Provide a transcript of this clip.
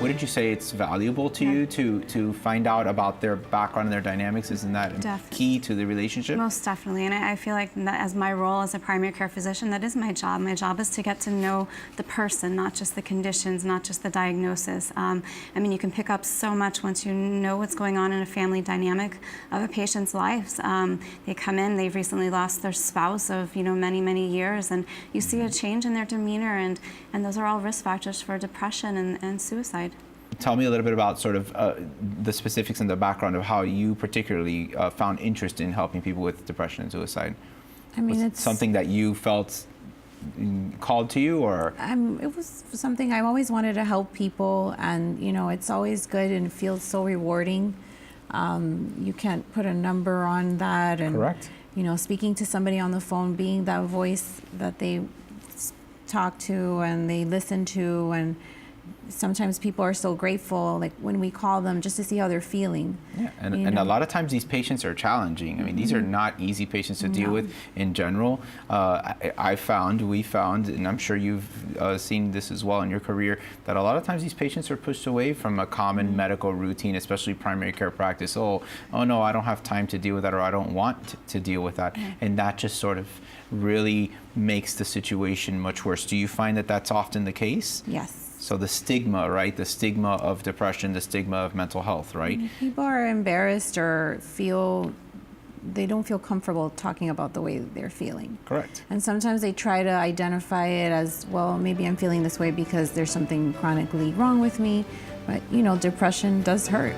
Wouldn't you say it's valuable to you to find out about their background and their dynamics? Isn't that key to the relationship? Most definitely, and I feel like that as my role as a primary care physician, that is my job. My job is to get to know the person, not just the conditions, not just the diagnosis. I mean, you can pick up so much once you know what's going on in a family dynamic of a patient's lives. They come in, they've recently lost their spouse of many, many years, and you see a change in their demeanor, and those are all risk factors for depression and suicide. Tell me a little bit about sort of the specifics and the background of how you particularly found interest in helping people with depression and suicide. I mean, it's something that you felt called to you, or? It was something I always wanted to help people, and it's always good and feels so rewarding. You can't put a number on that, and correct. Speaking to somebody on the phone, being that voice that they talk to and they listen to, and sometimes people are so grateful, like when we call them, just to see how they're feeling. Yeah, and a lot of times these patients are challenging. I mean, these are not easy patients to deal with in general. We found, and I'm sure you've seen this as well in your career, that a lot of times these patients are pushed away from a common medical routine, especially primary care practice. Oh no, I don't have time to deal with that, or I don't want to deal with that. And that just sort of really makes the situation much worse. Do you find that that's often the case? Yes. So the stigma, right? The stigma of depression, the stigma of mental health, right? People are embarrassed or they don't feel comfortable talking about the way they're feeling. Correct. And sometimes they try to identify it as, well, maybe I'm feeling this way because there's something chronically wrong with me. But, depression does hurt.